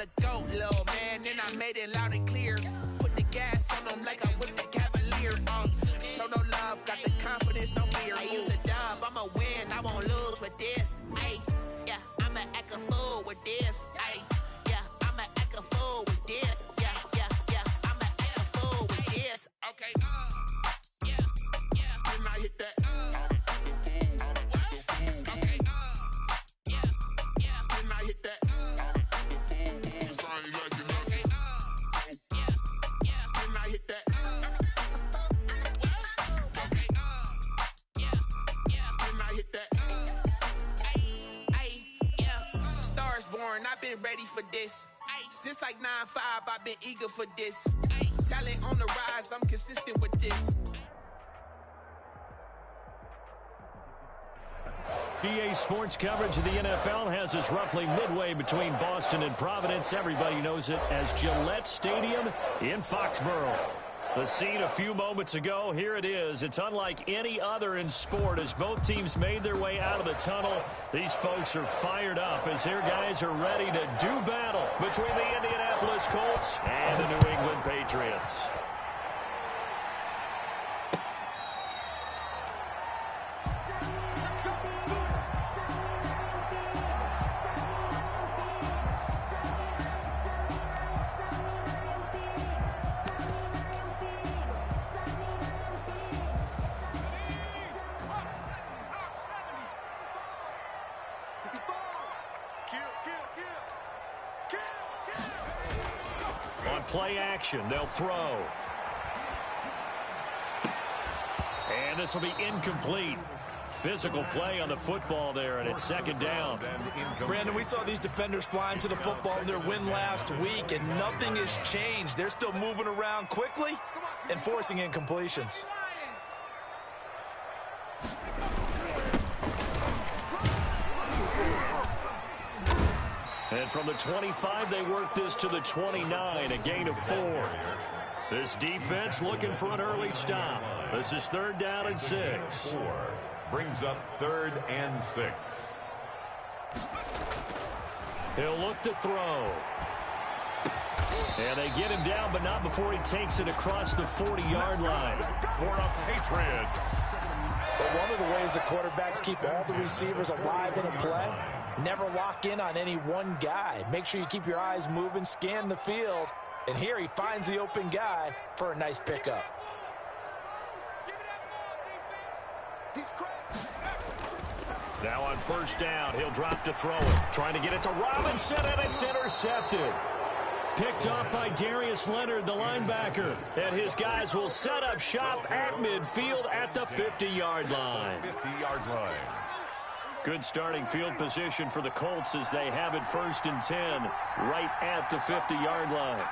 the GOAT, little man. Then I made it loud and clear. Put the gas on them like I whipped the Cavalier. Show no love, got the confidence, no fear. I use a dub, I'ma win, I won't lose with this. Ay, yeah, I'ma act a fool with this. Ay, yeah, I'ma act a fool with this. Yeah, yeah, yeah, I'ma act a fool with this. Okay, yeah, yeah. Then I hit that. Okay, yeah, yeah. Then I hit that. I've been ready for this. Since like 9-5, I've been eager for this. Talent on the rise, I'm consistent with this. EA Sports coverage of the NFL has us roughly midway between Boston and Providence. Everybody knows it as Gillette Stadium in Foxborough. The scene a few moments ago, here it is. It's unlike any other in sport as both teams made their way out of the tunnel. These folks are fired up as their guys are ready to do battle between the Indianapolis Colts and the New England Patriots. Play action, they'll throw. And this will be incomplete. Physical play on the football there, and it's second down. Brandon, we saw these defenders flying to the football in their win last week, and nothing has changed. They're still moving around quickly and forcing incompletions. And from the 25, they work this to the 29, a gain of 4. This defense looking for an early stop. This is 3rd down and 6. 4 brings up 3rd and 6. He'll look to throw. And they get him down, but not before he takes it across the 40-yard line. For the Patriots. But one of the ways the quarterbacks keep all the receivers alive in a play, never lock in on any one guy. Make sure you keep your eyes moving, scan the field. And here he finds the open guy for a nice pickup. Now on 1st down, he'll drop to throw it. Trying to get it to Robinson, and it's intercepted. Picked off by Darius Leonard, the linebacker. And his guys will set up shop at midfield at the 50-yard line. 50-yard line. Good starting field position for the Colts as they have it 1st and 10 right at the 50-yard line.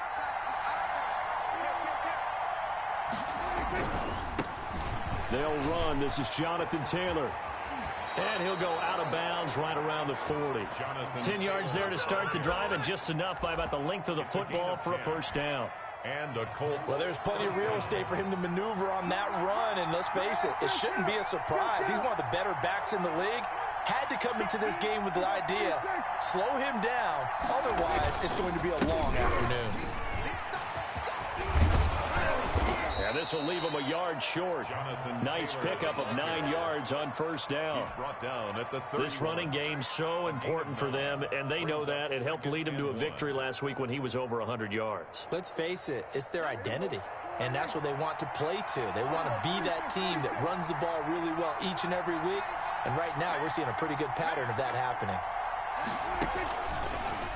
They'll run. This is Jonathan Taylor. And he'll go out of bounds right around the 40. 10 yards there to start the drive, and just enough by about the length of the football for a 1st down. And a Colts. Well, there's plenty of real estate for him to maneuver on that run, and let's face it, it shouldn't be a surprise. He's one of the better backs in the league. Had to come into this game with the idea, slow him down, otherwise it's going to be a long afternoon. And this will leave him a yard short. Nice pickup of 9 yards on 1st down. Brought down at the this running game so important for them, and they know that. It helped lead him to a victory last week when he was over 100 yards. Let's face it, it's their identity, and that's what they want to play to. They want to be that team that runs the ball really well each and every week, and right now we're seeing a pretty good pattern of that happening.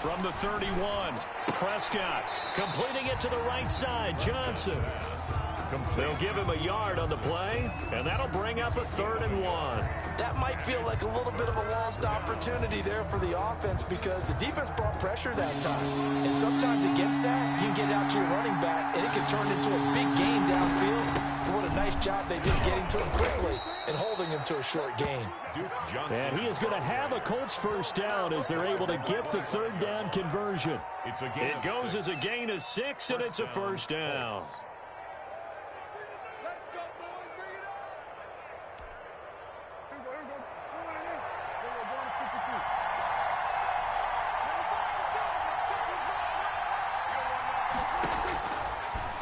From the 31, Prescott completing it to the right side. Johnson. They'll give him a yard on the play, and that'll bring up a 3rd and 1. That might feel like a little bit of a lost opportunity there for the offense because the defense brought pressure that time. And sometimes against that, you can get out to your running back, and it can turn into a big game downfield. But what a nice job they did getting to him quickly and holding him to a short gain. And he is going to have a Colts 1st down as they're able to get the 3rd down conversion. It goes as a gain of 6, and it's a 1st down.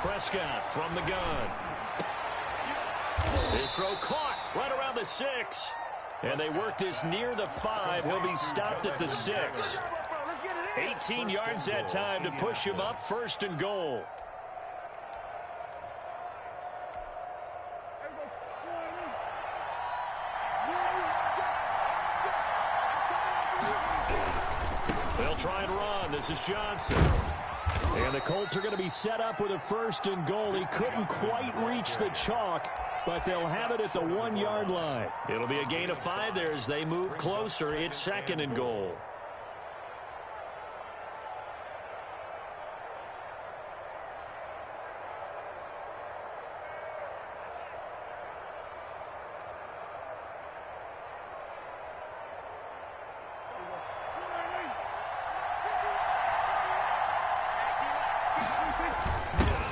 Prescott from the gun. His throw caught right around the 6. And they work this near the 5. He'll be stopped at the 6. 18 yards that time to push him up, 1st and goal. They'll try and run. This is Johnson. And the Colts are going to be set up with a 1st and goal. He couldn't quite reach the chalk, but they'll have it at the 1-yard line. It'll be a gain of 5 there as they move closer. It's 2nd and goal.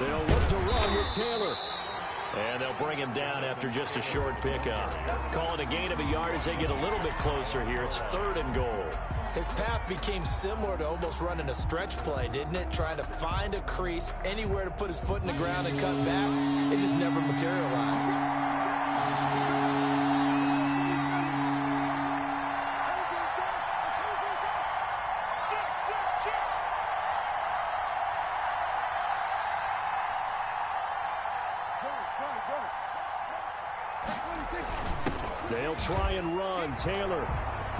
They'll look to run with Taylor. And they'll bring him down after just a short pickup. Call it a gain of a yard as they get a little bit closer here. It's 3rd and goal. His path became similar to almost running a stretch play, didn't it? Trying to find a crease, anywhere to put his foot in the ground and cut back. It just never materialized. They'll try and run. Taylor.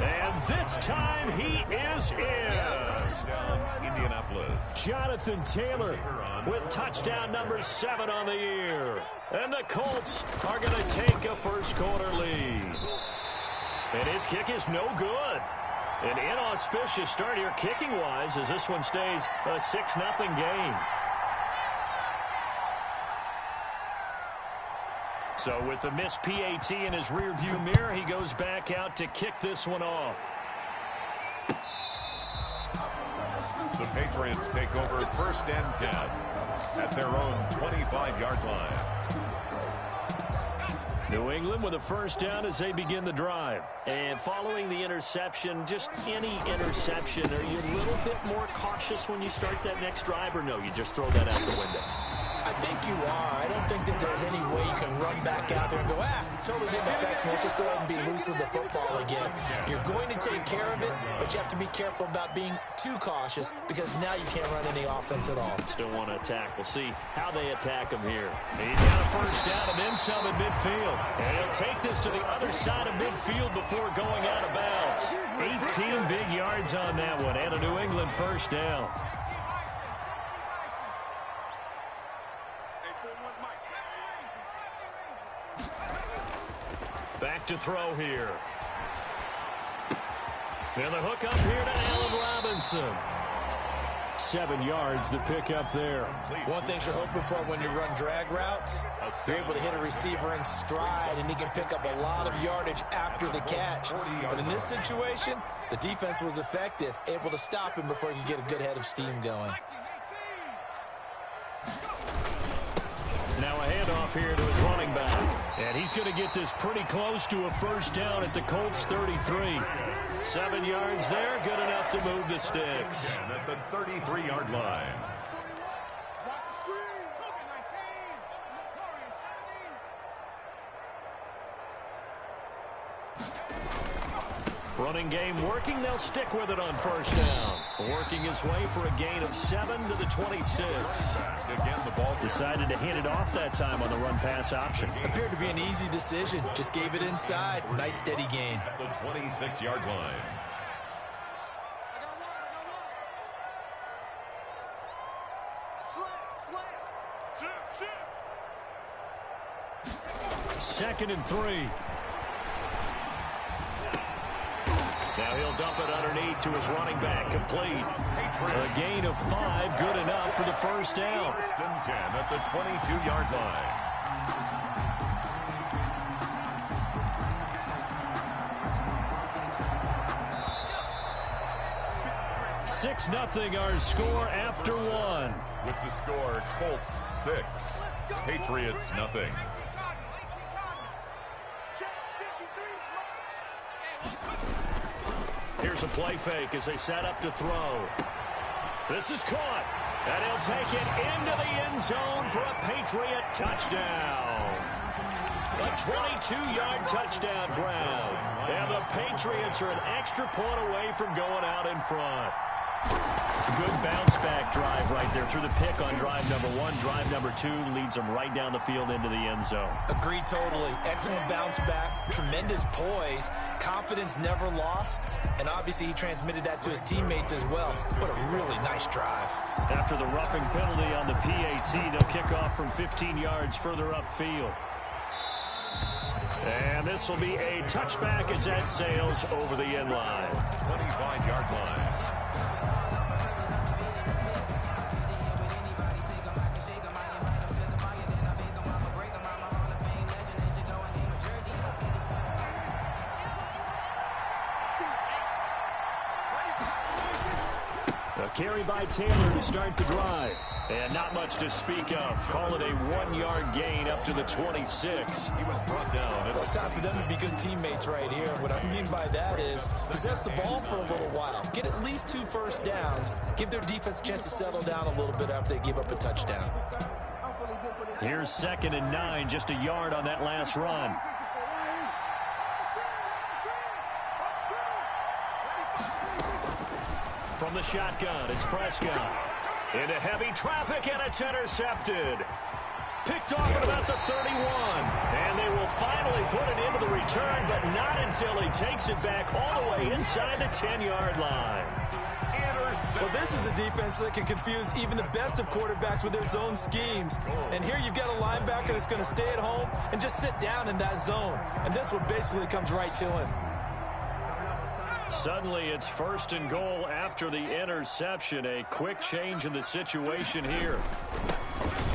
And this time he is in. Yes. Indianapolis. Jonathan Taylor with touchdown number 7 on the year. And the Colts are going to take a first-quarter lead. And his kick is no good. An inauspicious start here kicking-wise as this one stays a 6-0 game. So with the missed PAT in his rearview mirror, he goes back out to kick this one off. The Patriots take over 1st and 10 at their own 25-yard line. New England with a 1st down as they begin the drive. And following the interception, just any interception, are you a little bit more cautious when you start that next drive, or no, you just throw that out the window? I think you are. I don't think that there's any way you can run back out there and go, totally didn't affect me. Let's just go ahead and be loose with the football again. You're going to take care of it, but you have to be careful about being too cautious because now you can't run any offense at all. Still want to attack. We'll see how they attack him here. He's got a 1st down and then some at midfield. And he'll take this to the other side of midfield before going out of bounds. 18 big yards on that one and a New England 1st down. Back to throw here. And the hook up here to Allen Robinson. 7 yards the pick up there. One thing you're hoping for when you run drag routes, you're able to hit a receiver in stride, and he can pick up a lot of yardage after the catch. But in this situation, the defense was effective, able to stop him before he could get a good head of steam going. Now a handoff here to his running back. And he's going to get this pretty close to a 1st down at the Colts 33. 7 yards there, good enough to move the sticks. And at the 33-yard line. Running game working. They'll stick with it on 1st down. Working his way for a gain of 7 to the 26. Again, the ball Decided to hand it off that time on the run-pass option. Appeared to be an easy decision. Just gave it inside. Nice, steady gain. at the 26-yard line. Second and 3. Now he'll dump it underneath to his running back. Complete. A gain of 5. Good enough for the 1st down. 1st and 10 at the 22-yard line. 6-0 our score after 1. With the score, Colts 6, Patriots nothing. Here's a play fake as they set up to throw. This is caught, and he'll take it into the end zone for a Patriot touchdown. A 22-yard touchdown grab. And the Patriots are an extra point away from going out in front. Good bounce-back drive right there through the pick on drive number 1. Drive number 2 leads them right down the field into the end zone. Agree totally. Excellent bounce-back, tremendous poise, confidence never lost, and obviously he transmitted that to his teammates as well. What a really nice drive. After the roughing penalty on the PAT, they'll kick off from 15 yards further upfield. And this will be a touchback as that sails over the end line. 25-yard line. A carry by Taylor to start the drive. And not much to speak of. Call it a 1-yard gain up to the 26. He was brought down. Well, it's time for them to be good teammates right here. What I mean by that is possess the ball for a little while. Get at least 2 first downs. Give their defense a chance to settle down a little bit after they give up a touchdown. Here's 2nd and 9, just a yard on that last run. From the shotgun, it's Prescott. Into heavy traffic, and it's intercepted. Picked off at about the 31. And they will finally put it into the return, but not until he takes it back all the way inside the 10-yard line. Well, this is a defense that can confuse even the best of quarterbacks with their zone schemes. And here you've got a linebacker that's going to stay at home and just sit down in that zone. And this one basically comes right to him. Suddenly, it's 1st and goal after the interception. A quick change in the situation here.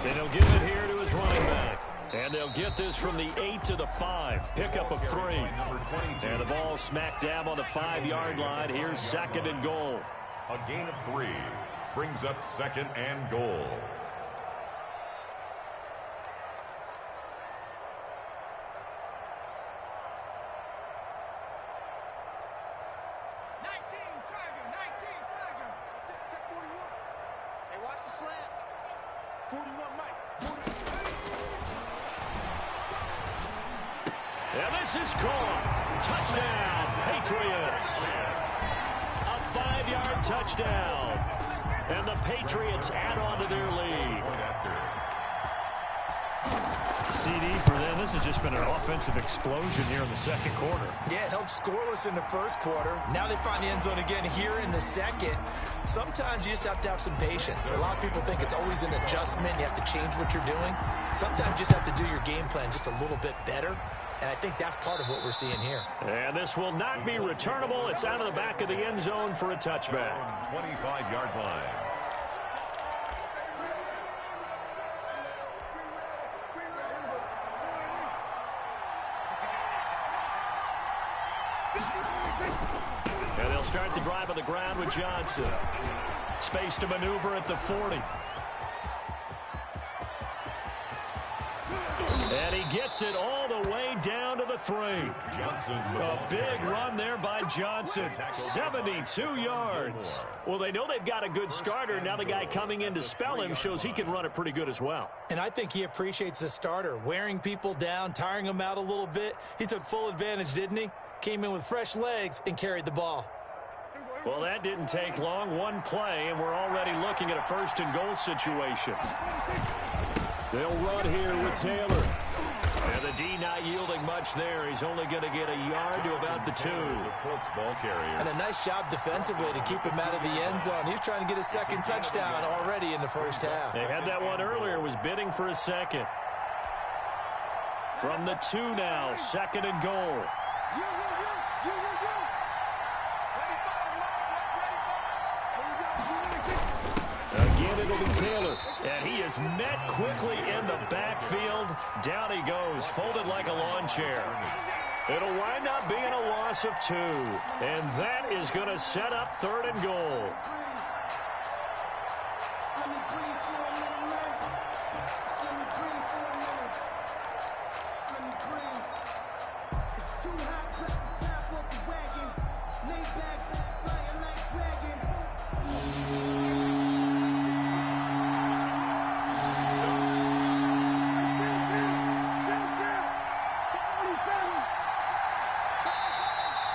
And he'll give it here to his running back. And they'll get this from the 8 to the 5. Pickup of 3. And the ball smack dab on the 5-yard line. Here's 2nd and goal. A gain of 3 brings up 2nd and goal. And this is caught. Touchdown, Patriots. A 5-yard touchdown. And the Patriots add on to their lead. CD for them. This has just been an offensive explosion here in the 2nd quarter. Yeah, held scoreless in the 1st quarter. Now they find the end zone again here in the 2nd. Sometimes you just have to have some patience. A lot of people think it's always an adjustment. You have to change what you're doing. Sometimes you just have to do your game plan just a little bit better. And I think that's part of what we're seeing here. And this will not be returnable. It's out of the back of the end zone for a touchback. 25-yard line. And they'll start the drive on the ground with Johnson. Space to maneuver at the 40. And he gets it all the way down to the 3. A big run there by Johnson. 72 yards. Well, they know they've got a good starter. Now the guy coming in to spell him shows he can run it pretty good as well. And I think he appreciates the starter, wearing people down, tiring them out a little bit. He took full advantage, didn't he? Came in with fresh legs and carried the ball. Well, that didn't take long. One play, and we're already looking at a 1st and goal situation. They'll run here with Taylor. And the D not yielding much there. He's only going to get a yard to about the 2. Ball carrier. And a nice job defensively to keep him out of the end zone. He's trying to get his 2nd touchdown already in the 1st half. They had that one earlier, was bidding for a 2nd. From the 2 now, 2nd and goal. Again, it'll be Taylor. And he is met quickly in the backfield. Down he goes, folded like a lawn chair. It'll wind up being a loss of 2. And that is going to set up 3rd and goal.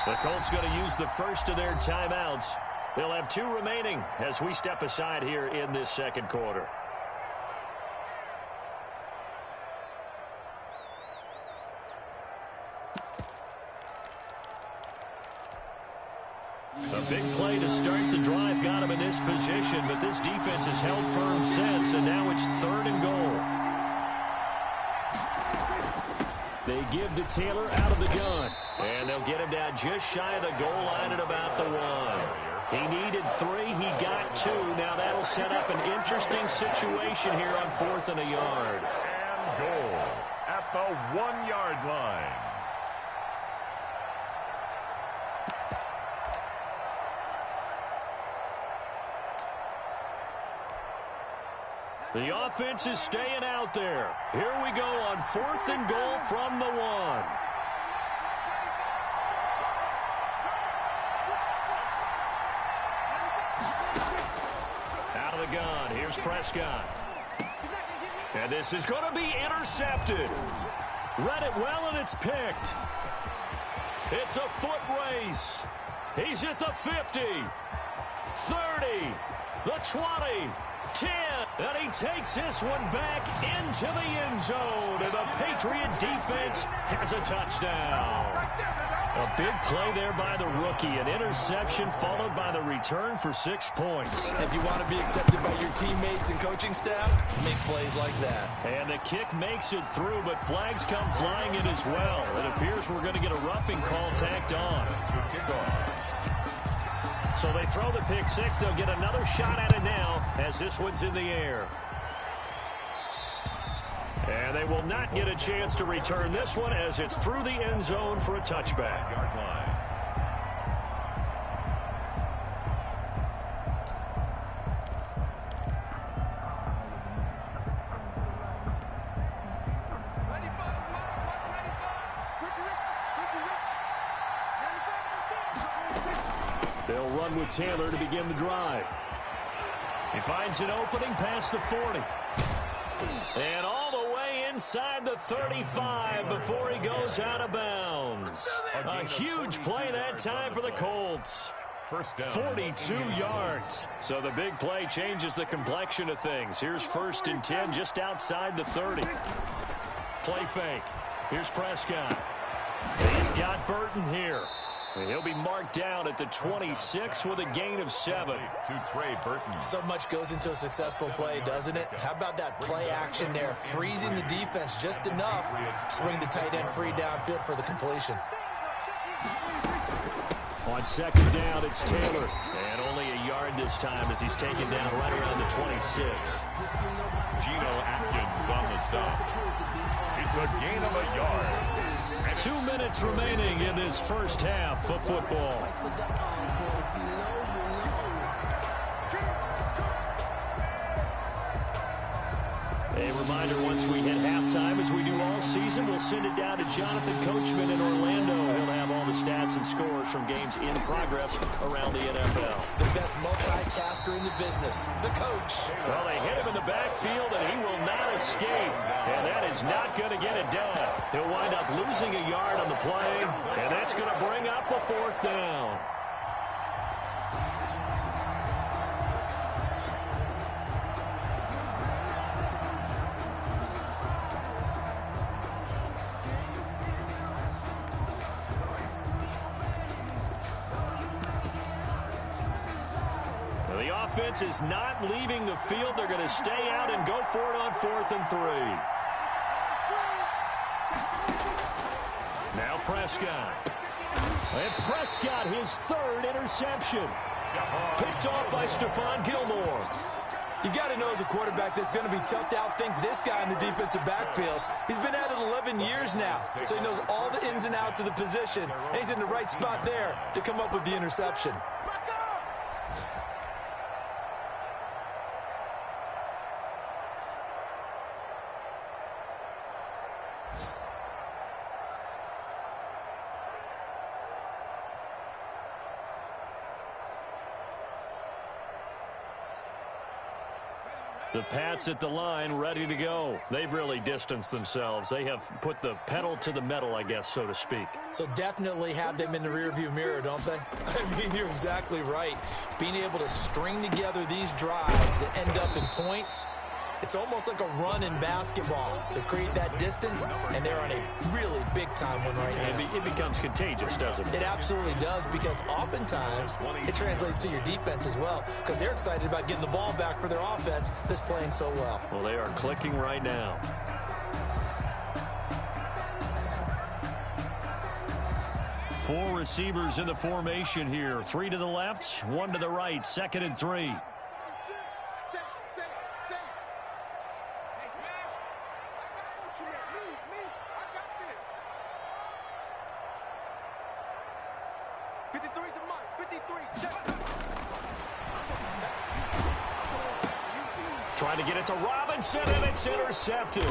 The Colts going to use the first of their timeouts. They'll have 2 remaining as we step aside here in this second quarter. A big play to start the drive got him in this position, but this defense has held firm since, and now it's 3rd and goal. They give to Taylor out of the gun, and they'll get him down just shy of the goal line at about the 1. He needed 3. He got 2. Now that'll set up an interesting situation here on 4th and a yard. And goal at the 1-yard line. The offense is staying out there. Here we go on 4th and goal from the 1. Out of the gun. Here's Prescott. And this is going to be intercepted. Read it well, and it's picked. It's a foot race. He's at the 50, 30, the 20, 10. And he takes this one back into the end zone. And the Patriot defense has a touchdown. A big play there by the rookie. An interception followed by the return for 6 points. If you want to be accepted by your teammates and coaching staff, make plays like that. And the kick makes it through, but flags come flying in as well. It appears we're going to get a roughing call tacked on. So they throw the pick 6. They'll get another shot at it now as this one's in the air. And they will not get a chance to return this one as it's through the end zone for a touchback. Yard line. They'll run with Taylor to begin the drive. He finds an opening past the 40. And all the way inside the 35 before he goes out of bounds. A huge play that time for the Colts. First down. 42 yards. So the big play changes the complexion of things. Here's 1st and 10 just outside the 30. Play fake. Here's Prescott. He's got Burton here. And he'll be marked down at the 26 with a gain of 7. To Trey Burton. So much goes into a successful play, doesn't it? How about that play action there, freezing the defense just enough to swing the tight end free downfield for the completion. On 2nd down, it's Taylor. And only a yard this time as he's taken down right around the 26. Geno Atkins on the stop. It's a gain of a yard. 2 minutes remaining in this first half of football. A reminder, once we hit halftime, as we do all season, we'll send it down to Jonathan Coachman in Orlando. He'll have all the stats and scores from games in progress around the NFL. The best multitasker in the business, the coach. Well, they hit him in the backfield, and he will not escape. And that is not going to get it done. He'll wind up losing a yard on the play, and that's going to bring up a 4th down. The offense is not leaving the field. They're going to stay out and go for it on 4th and 3. Now Prescott. And Prescott, his 3rd interception. Picked off by Stephon Gilmore. You got to know as a quarterback that's going to be tough to outthink this guy in the defensive backfield. He's been at it 11 years now, so he knows all the ins and outs of the position, and he's in the right spot there to come up with the interception. The Pats at the line, ready to go. They've really distanced themselves. They have put the pedal to the metal, I guess, so to speak. So definitely have them in the rearview mirror, don't they? I mean, you're exactly right. Being able to string together these drives that end up in points, it's almost like a run in basketball to create that distance, and they're on a really big-time one right now. It becomes contagious, doesn't it? It absolutely does, because oftentimes it translates to your defense as well, because they're excited about getting the ball back for their offense that's playing so well. Well, they are clicking right now. Four receivers in the formation here. 3 to the left, 1 to the right, 2nd and 3. Trying to get it to Robinson, and it's intercepted.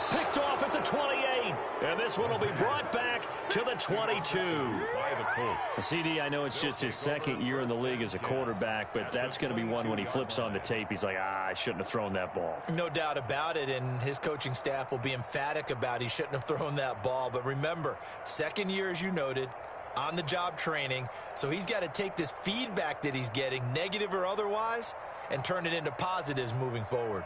Picked off at the 28, and this one will be brought back to the 22. By the Colts. CD, I know it's just his 2nd year in the league as a quarterback, but that's going to be one when he flips on the tape. He's like, I shouldn't have thrown that ball. No doubt about it, and his coaching staff will be emphatic about he shouldn't have thrown that ball. But remember, 2nd year, as you noted, on-the-job training, so he's got to take this feedback that he's getting, negative or otherwise, and turn it into positives moving forward.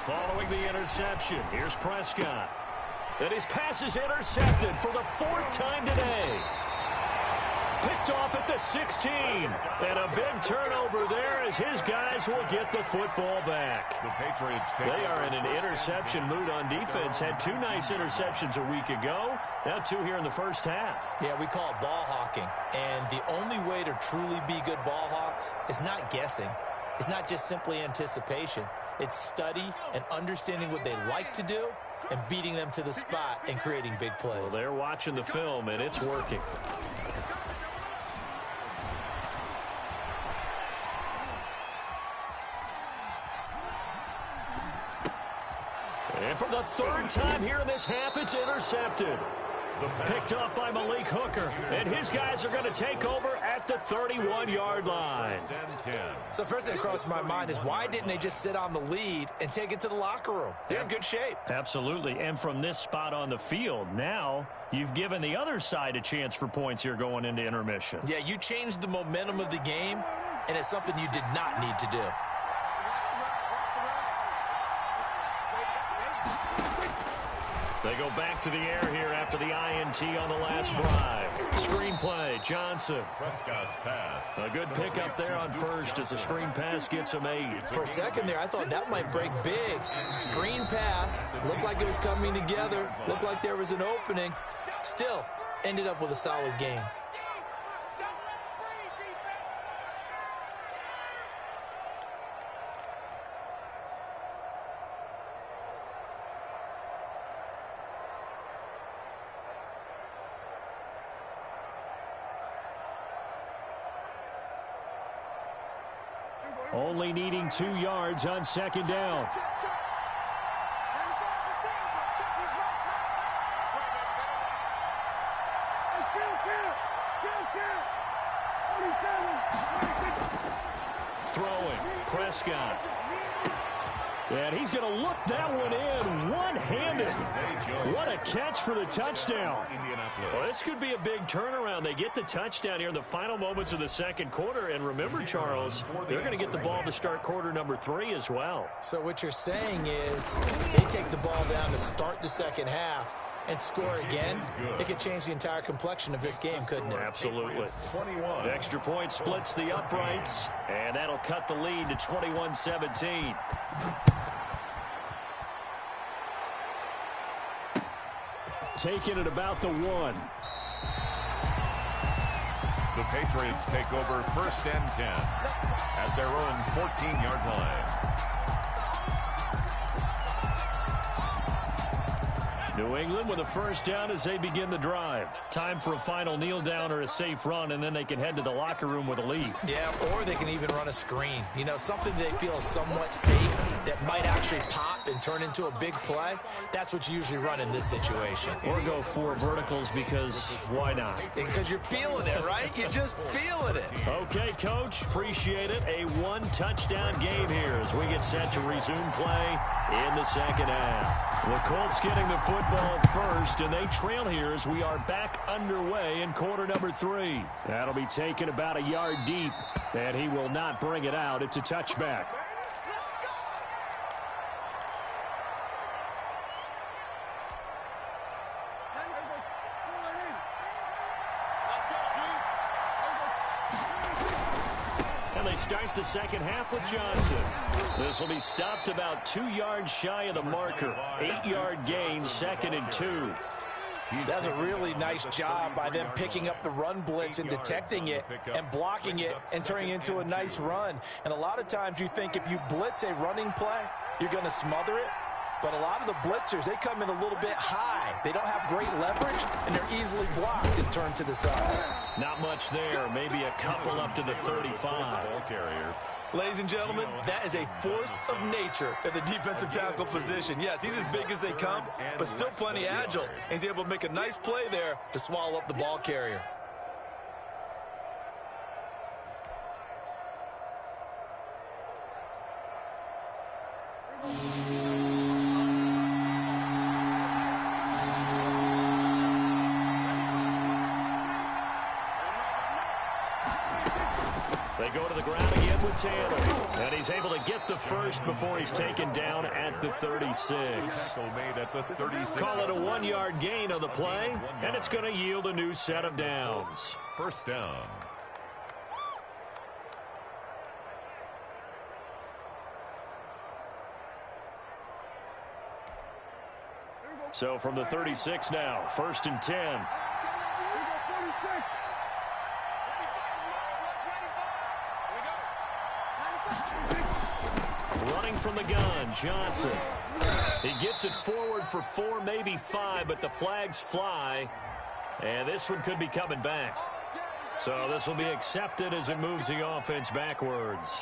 Following the interception, here's Prescott. And his pass is intercepted for the 4th time today. Picked off at the 16. And a big turnover there as his guys will get the football back. The Patriots They are in an interception mood on defense. Had 2 nice interceptions a week ago. Now 2 here in the first half. Yeah, we call it ball hawking. And the only way to truly be good ball hawks is not guessing. It's not just simply anticipation. It's study and understanding what they like to do and beating them to the spot and creating big plays. Well, they're watching the film, and it's working. And for the 3rd time here in this half, it's intercepted. Picked off by Malik Hooker, and his guys are going to take over at the 31-yard line. So first thing that crossed my mind is why didn't they just sit on the lead and take it to the locker room? They're in good shape. Absolutely, and from this spot on the field, now you've given the other side a chance for points here going into intermission. Yeah, you changed the momentum of the game, and it's something you did not need to do. They go back to the air here after the INT on the last drive. Screen play, Johnson. Prescott's pass. A good pickup there on first as the screen pass gets him 8. For a second there, I thought that might break big. Screen pass, looked like it was coming together, looked like there was an opening. Still, ended up with a solid game. Only needing 2 yards on 2nd down. Throwing, Prescott. And he's going to look that one in one-handed. What a catch for the touchdown. Well, this could be a big turnaround. They get the touchdown here in the final moments of the 2nd quarter. And remember, Charles, they're going to get the ball to start quarter number 3 as well. So what you're saying is they take the ball down to start the 2nd half and score again, it could change the entire complexion of this game, couldn't it? Absolutely. The extra point splits the uprights, and that'll cut the lead to 21-17. Taking it about the 1. The Patriots take over 1st and 10 at their own 14-yard line. New England with a first down as they begin the drive. Time for a final kneel down or a safe run, and then they can head to the locker room with a lead. Yeah, or they can even run a screen. You know, something they feel somewhat safe that might actually pop and turn into a big play. That's what you usually run in this situation. Or go 4 verticals because why not? Because you're feeling it, right? You're just feeling it. Okay, Coach. Appreciate it. A 1-touchdown game here as we get set to resume play in the second half. The Colts getting the football first, and they trail here as we are back underway in quarter number 3. That'll be taken about a yard deep, and he will not bring it out. It's a touchback. And they start the second half with Johnson. This will be stopped about 2 yards shy of the marker. 8-yard gain, 2nd and 2. That's a really nice job by them picking up the run blitz and detecting it and blocking it and turning it into a nice run. And a lot of times you think if you blitz a running play, you're going to smother it. But a lot of the blitzers, they come in a little bit high. They don't have great leverage, and they're easily blocked and turned to the side. Not much there. Maybe a couple up to the 35. Ladies and gentlemen, that is a force of nature at the defensive tackle position. Yes, he's as big as they come, but still plenty agile. And he's able to make a nice play there to swallow up the ball carrier. They go to the ground again with Taylor. And he's able to get the first before he's taken down at the 36. Call it a 1-yard gain on the play, and it's going to yield a new set of downs. First down. So from the 36 now, 1st and 10. Running from the gun, Johnson. He gets it forward for 4, maybe 5, but the flags fly. And this one could be coming back. So this will be accepted as it moves the offense backwards.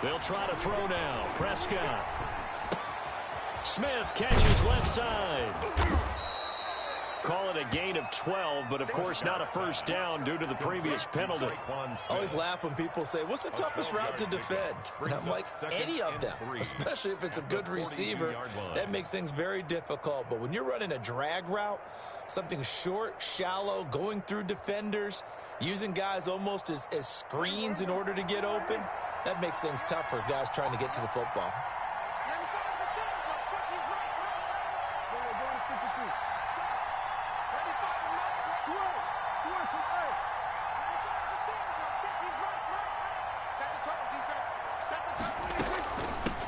They'll try to throw now. Prescott. Smith catches left side. Call it a gain of 12, but of course not a first down due to the previous penalty. I always laugh when people say, what's the toughest route to defend? And I'm like, any of them, especially if it's a good receiver. That makes things very difficult. But when you're running a drag route, something short, shallow, going through defenders, using guys almost as screens in order to get open, that makes things tough for guys trying to get to the football.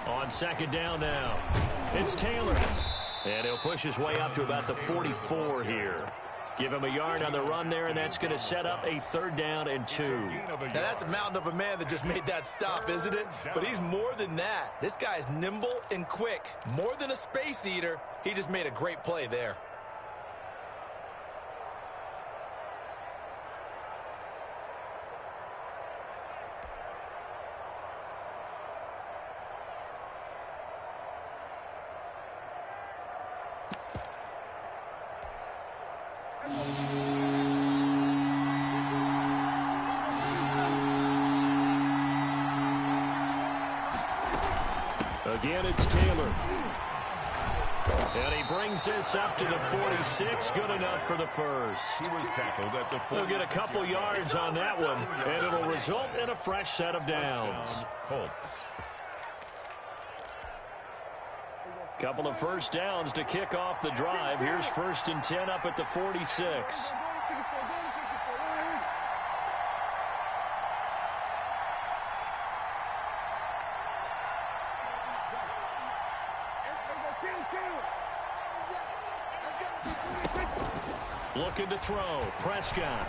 On second down now, it's Taylor. And he'll push his way up to about the 44 here. Give him a yard on the run there, and that's going to set up a 3rd down and 2. Now, that's a mountain of a man that just made that stop, isn't it? But he's more than that. This guy's nimble and quick. More than a space eater, he just made a great play there. Again, it's Taylor. And he brings this up to the 46. Good enough for the first. He was tackled at the 46. He'll get a couple yards on that one, and it'll result in a fresh set of downs. Colts. Couple of first downs to kick off the drive. Here's 1st and 10 up at the 46. Looking to throw. Prescott.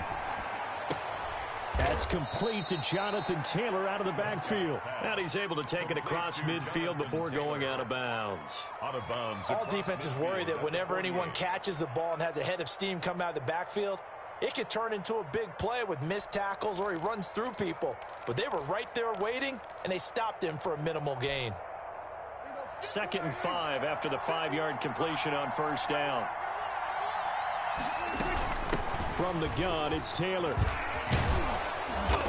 That's complete to Jonathan Taylor out of the backfield. And he's able to take it across midfield before going out of bounds. Out of bounds. All defenses worry that whenever anyone catches the ball and has a head of steam come out of the backfield, it could turn into a big play with missed tackles or he runs through people. But they were right there waiting, and they stopped him for a minimal gain. 2nd and 5 after the 5-yard completion on first down. From the gun, it's Taylor.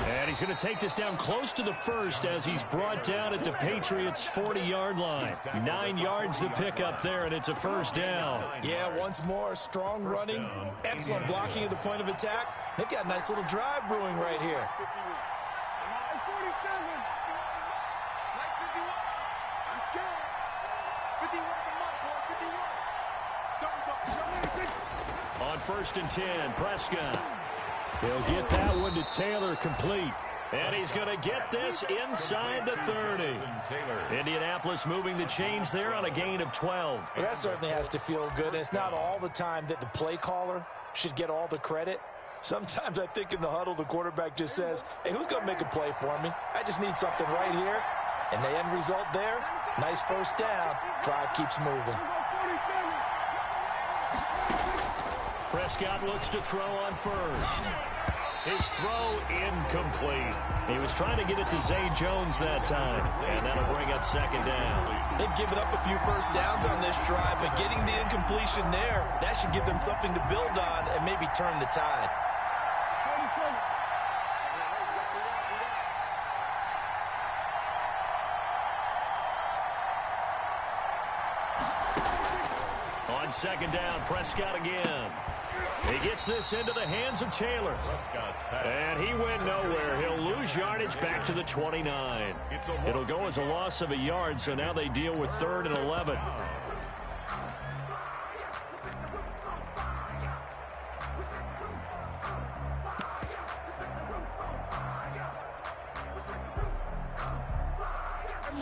And he's going to take this down close to the first as he's brought down at the Patriots' 40-yard line. 9 yards to pick up there, and it's a first down. Yeah, once more, strong running, excellent blocking at the point of attack. They've got a nice little drive brewing right here. On 1st and 10, Prescott. He'll get that one to Taylor complete. And he's going to get this inside the 30. Indianapolis moving the chains there on a gain of 12. Well, that certainly has to feel good. And it's not all the time that the play caller should get all the credit. Sometimes I think in the huddle, the quarterback just says, hey, who's going to make a play for me? I just need something right here. And the end result there, nice first down. Drive keeps moving. Prescott looks to throw on first. His throw incomplete. He was trying to get it to Zay Jones that time, and that'll bring up 2nd down. They've given up a few first downs on this drive, but getting the incompletion there, that should give them something to build on and maybe turn the tide. On 2nd down, Prescott again. He gets this into the hands of Taylor. And he went nowhere. He'll lose yardage back to the 29. It'll go as a loss of a yard, so now they deal with 3rd and 11.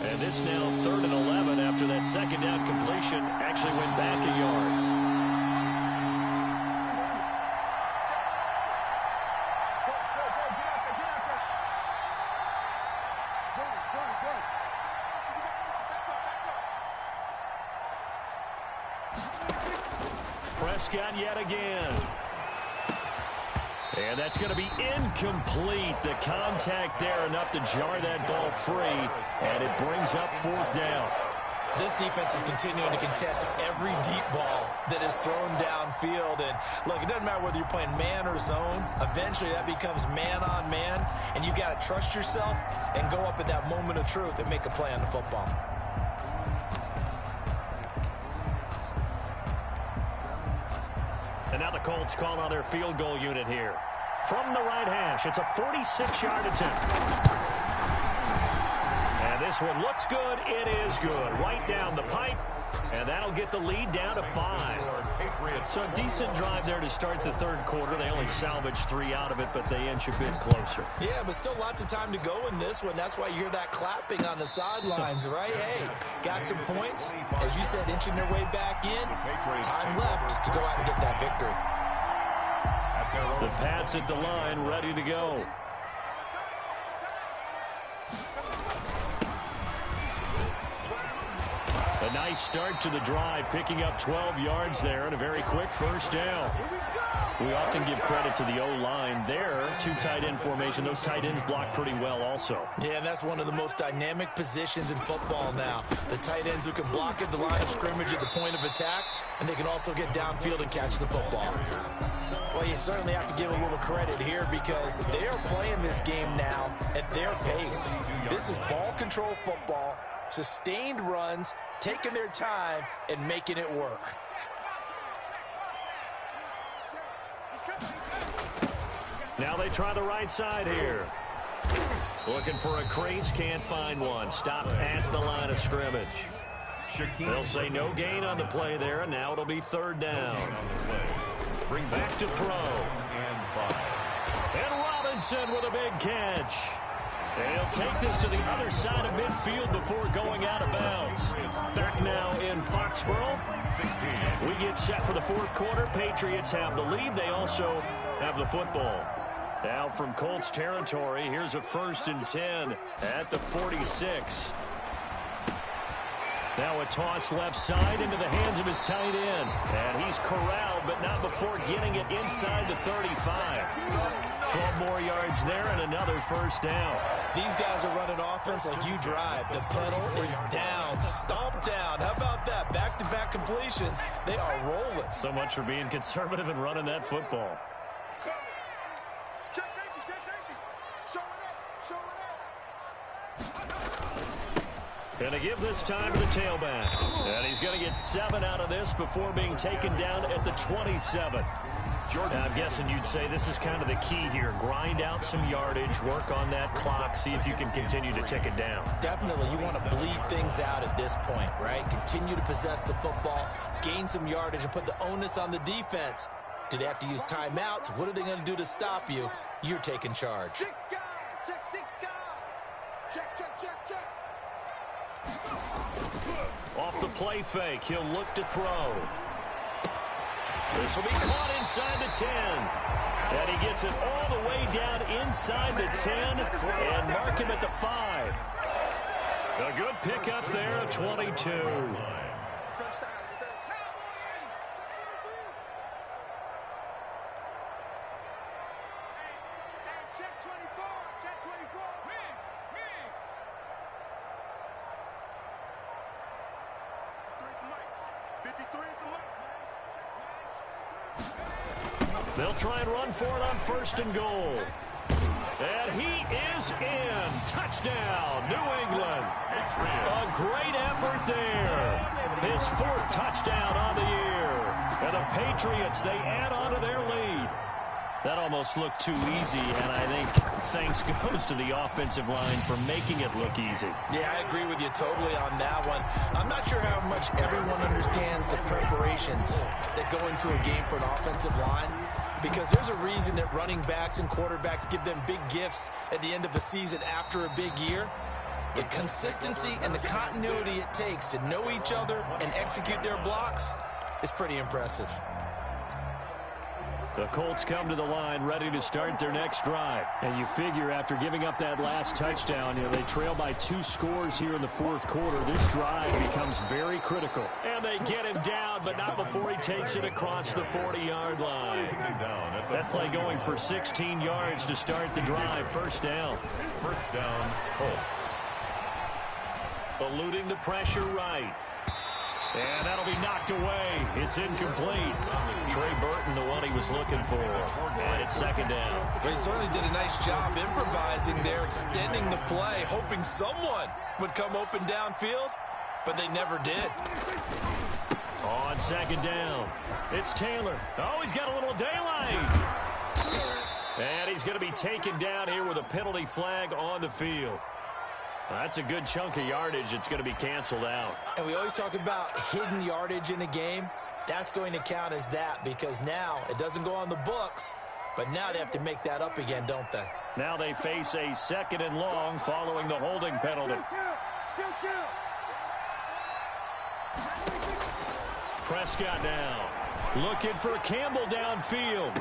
And this now 3rd and 11 after that 2nd down completion actually went back a yard. Prescott yet again. And that's going to be incomplete. The contact there enough to jar that ball free, and it brings up 4th down. This defense is continuing to contest every deep ball that is thrown downfield. And, look, it doesn't matter whether you're playing man or zone. Eventually, that becomes man-on-man, and you've got to trust yourself and go up at that moment of truth and make a play on the football. And now the Colts call on their field goal unit here. From the right hash, it's a 46-yard attempt. And this one looks good. It is good. Right down the pipe. And that'll get the lead down to 5. So a decent drive there to start the 3rd quarter. They only salvaged 3 out of it, but they inch a bit closer. Yeah, but still lots of time to go in this one. That's why you hear that clapping on the sidelines, right? Hey, got some points. As you said, inching their way back in. Time left to go out and get that victory. The Pats at the line, ready to go. A nice start to the drive, picking up 12 yards there and a very quick first down. We often give credit to the O-line there. 2 tight end formation. Those tight ends block pretty well also. Yeah, and that's one of the most dynamic positions in football now. The tight ends who can block at the line of scrimmage at the point of attack, and they can also get downfield and catch the football. Well, you certainly have to give a little credit here because they are playing this game now at their pace. This is ball control football, sustained runs, taking their time, and making it work. Now they try the right side here. Looking for a crease, can't find one. Stopped at the line of scrimmage. They'll say no gain on the play there, and now it'll be 3rd down. Bring back to throw. And Robinson with a big catch. They'll take this to the other side of midfield before going out of bounds. Back now in Foxborough. We get set for the fourth quarter. Patriots have the lead. They also have the football. Now from Colts territory, here's a 1st and 10 at the 46. Now a toss left side into the hands of his tight end. And he's corralled, but not before getting it inside the 35. 12 more yards there and another 1st down. These guys are running offense like you drive. The pedal is down, stomped down. How about that? Back-to-back completions. They are rolling. So much for being conservative and running that football. Going to give this time to the tailback. And he's going to get 7 out of this before being taken down at the 27. Now, I'm guessing you'd say this is kind of the key here. Grind out some yardage, work on that clock, see if you can continue to tick it down. Definitely. You want to bleed things out at this point, right? Continue to possess the football, gain some yardage, and put the onus on the defense. Do they have to use timeouts? What are they going to do to stop you? You're taking charge. Off the play fake, he'll look to throw. This will be caught inside the 10. And he gets it all the way down inside the 10 and mark him at the 5. A good pickup there, a 22. They'll try and run for it on 1st and goal. And he is in. Touchdown, New England. A great effort there. His 4th touchdown on the year. And the Patriots, they add on to their lead. That almost looked too easy, and I think thanks goes to the offensive line for making it look easy. Yeah, I agree with you totally on that one. I'm not sure how much everyone understands the preparations that go into a game for an offensive line, because there's a reason that running backs and quarterbacks give them big gifts at the end of the season after a big year. The consistency and the continuity it takes to know each other and execute their blocks is pretty impressive. The Colts come to the line ready to start their next drive. And you figure after giving up that last touchdown, they trail by 2 scores here in the fourth quarter. This drive becomes very critical. And they get him down, but not before he takes it across the 40-yard line. That play going for 16 yards to start the drive. 1st down. 1st down, Colts. Eluding the pressure right. And that'll be knocked away. It's incomplete. Trey Burton, the one he was looking for. And it's 2nd down. Well, he certainly did a nice job improvising there, extending the play, hoping someone would come open downfield, but they never did. On 2nd down, it's Taylor. Oh, he's got a little daylight. And he's going to be taken down here with a penalty flag on the field. That's a good chunk of yardage. It's going to be canceled out. And we always talk about hidden yardage in a game. That's going to count as that because now it doesn't go on the books, but now they have to make that up again, don't they? Now they face a 2nd and long following the holding penalty. Prescott now looking for Campbell downfield.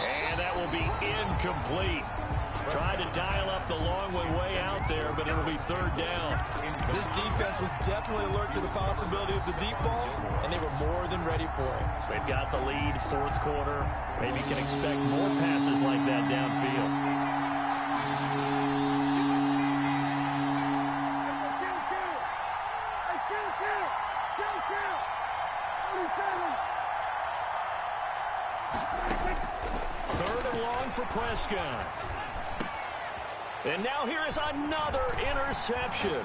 And that will be incomplete. Tried to dial up the long way out there, but it'll be 3rd down. This defense was definitely alert to the possibility of the deep ball, and they were more than ready for it. They've got the lead, 4th quarter. Maybe can expect more passes like that downfield. Third and long for Prescott. And now here is another interception.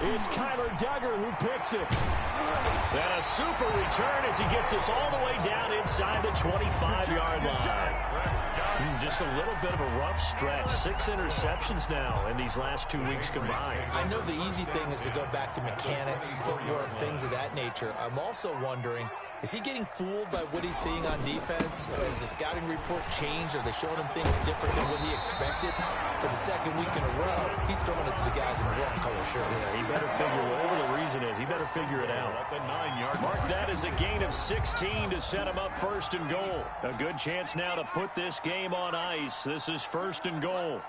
It's Kyler Duggar who picks it. And a super return as he gets us all the way down inside the 25-yard line. Just a little bit of a rough stretch. 6 interceptions now in these last 2 weeks combined. I know the easy thing is to go back to mechanics, footwork, things of that nature. I'm also wondering Is he getting fooled by what he's seeing on defense? Has the scouting report changed? Are they showing him things different than what he expected? For the second week in a row, he's throwing it to the guys in the wrong color shirt. Yeah, he better figure whatever the reason is. He better figure it out. At the 9-yard line. Mark that as a gain of 16 to set him up first and goal. A good chance now to put this game on ice. This is first and goal.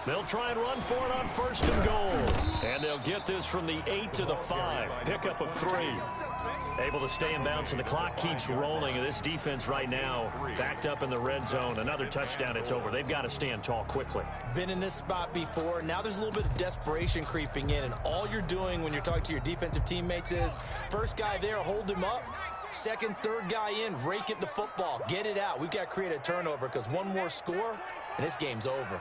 They'll try and run for it on first and goal. And they'll get this from the 8 to the 5. Pickup of 3. Able to stay in bounds, and the clock keeps rolling. And this defense right now backed up in the red zone. Another touchdown, it's over. They've got to stand tall quickly. Been in this spot before. Now there's a little bit of desperation creeping in. And all you're doing when you're talking to your defensive teammates is, first guy there, hold him up. Second, third guy in, rake it the football. Get it out. We've got to create a turnover because one more score, and this game's over.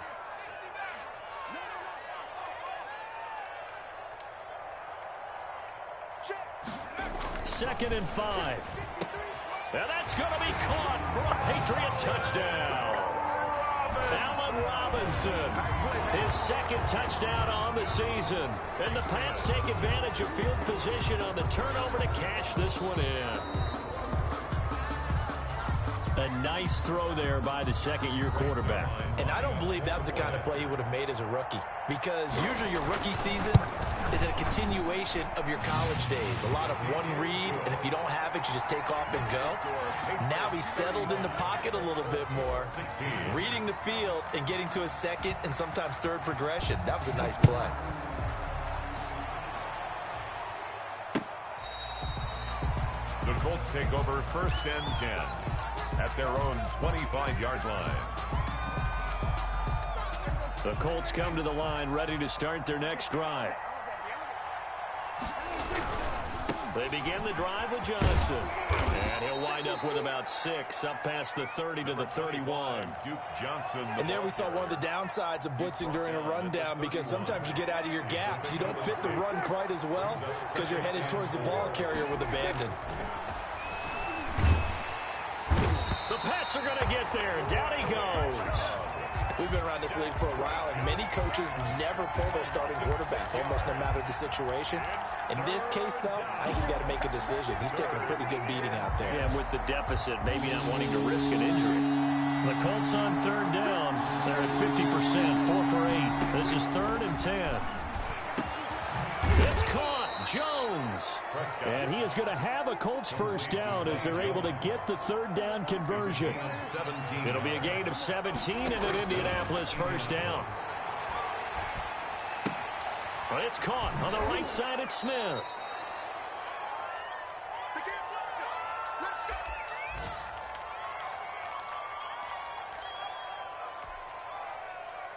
Second and 5. And that's going to be caught for a Patriot touchdown. Allen Robinson, his second touchdown on the season. And the Pats take advantage of field position on the turnover to cash this one in. A nice throw there by the second-year quarterback. And I don't believe that was the kind of play he would have made as a rookie. Because usually your rookie season is a continuation of your college days. A lot of one read, and if you don't have it, you just take off and go. Now he's settled in the pocket a little bit more, reading the field and getting to a second and sometimes third progression. That was a nice play. The Colts take over first and 10 at their own 25-yard line. The Colts come to the line ready to start their next drive. They begin the drive with Johnson. And he'll wind up with about 6 up past the 30 to the 31. Duke Johnson. And there we saw one of the downsides of blitzing during a rundown, because sometimes you get out of your gaps. You don't fit the run quite as well because you're headed towards the ball carrier with abandon. The Pats are going to get there. Down he goes. We've been around this league for a while, and many coaches never pull their starting quarterback, almost no matter the situation. In this case, though, I think he's got to make a decision. He's taking a pretty good beating out there. Yeah, with the deficit, maybe not wanting to risk an injury. The Colts on third down. They're at 50%, 4 for 8. This is 3rd and 10. It's caught. Jones. And he is going to have a Colts first down as they're able to get the third down conversion. It'll be a gain of 17 and an Indianapolis first down. But it's caught on the right side at Smith.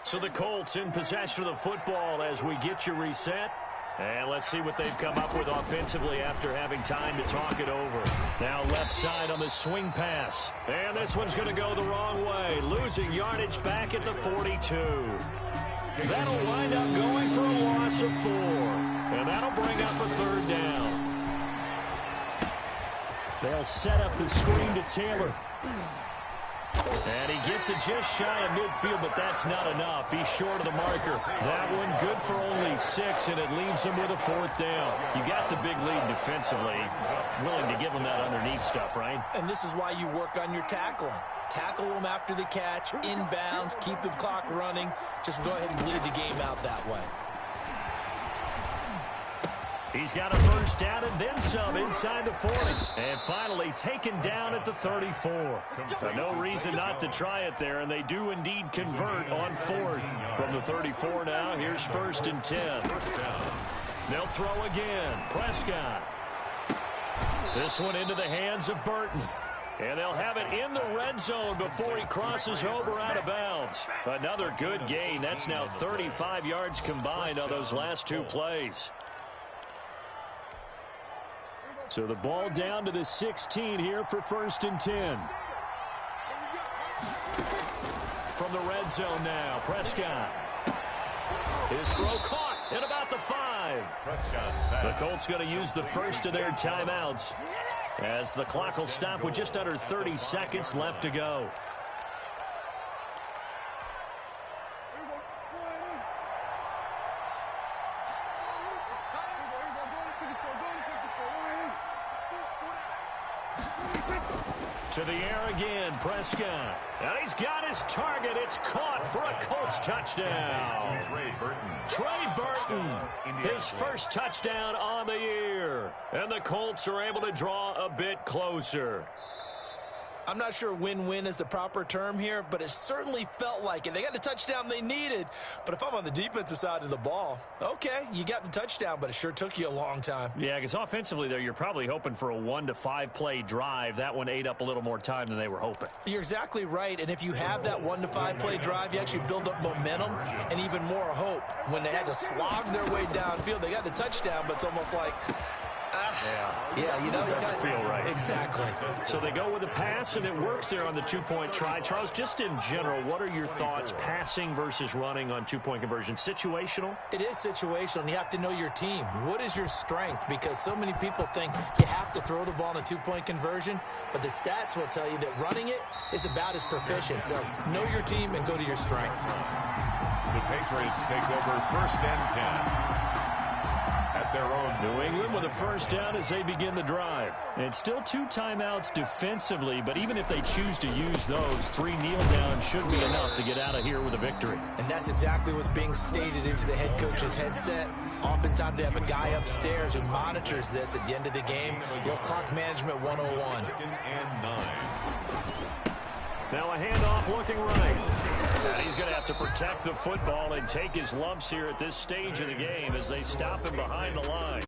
So the Colts in possession of the football as we get you reset. And let's see what they've come up with offensively after having time to talk it over. Now left side on the swing pass. And this one's going to go the wrong way. Losing yardage back at the 42. That'll wind up going for a loss of 4. And that'll bring up a third down. They'll set up the screen to Taylor. And he gets it just shy of midfield, but that's not enough. He's short of the marker. That one good for only 6, and it leaves him with a 4th down. You got the big lead defensively. Willing to give him that underneath stuff, right? And this is why you work on your tackling. Tackle them after the catch, inbounds, keep the clock running. Just go ahead and bleed the game out that way. He's got a first down and then some inside the 40. And finally taken down at the 34. But no reason not to try it there, and they do indeed convert on 4th. From the 34 now, here's 1st and 10. They'll throw again. Prescott. This one into the hands of Burton. And they'll have it in the red zone before he crosses over out of bounds. Another good gain. That's now 35 yards combined on those last 2 plays. So the ball down to the 16 here for 1st and 10. From the red zone now, Prescott. His throw caught at about the 5. The Colts going to use the first of their timeouts. as the clock will stop with just under 30 seconds left to go. To the air again, Prescott. And he's got his target. It's caught for a Colts touchdown. Trey Burton, his first touchdown on the year. And the Colts are able to draw a bit closer. I'm not sure win-win is the proper term here, but it certainly felt like it. They got the touchdown they needed, but if I'm on the defensive side of the ball, okay, you got the touchdown, but it sure took you a long time. Yeah, because offensively there, you're probably hoping for a 1 to 5 play drive. That one ate up a little more time than they were hoping. You're exactly right, and if you have that 1 to 5 play drive, you actually build up momentum and even more hope. When they had to slog their way downfield, they got the touchdown, but it's almost like, yeah, you know, doesn't feel right. Exactly. So they go with a pass, and it works there on the two-point try. Charles, just in general, what are your thoughts passing versus running on two-point conversion? Situational? It is situational, and you have to know your team. What is your strength? Because so many people think you have to throw the ball in a two-point conversion, but the stats will tell you that running it is about as proficient. So know your team and go to your strength. The Patriots take over 1st and 10. At their own. New England with a first down as they begin the drive. And still 2 timeouts defensively, but even if they choose to use those, 3 kneel downs should be enough to get out of here with a victory. And that's exactly what's being stated into the head coach's headset. Oftentimes they have a guy upstairs who monitors this at the end of the game. Little clock management 101. 2nd and 9. Now a handoff looking right. And he's going to have to protect the football and take his lumps here at this stage of the game as they stop him behind the line.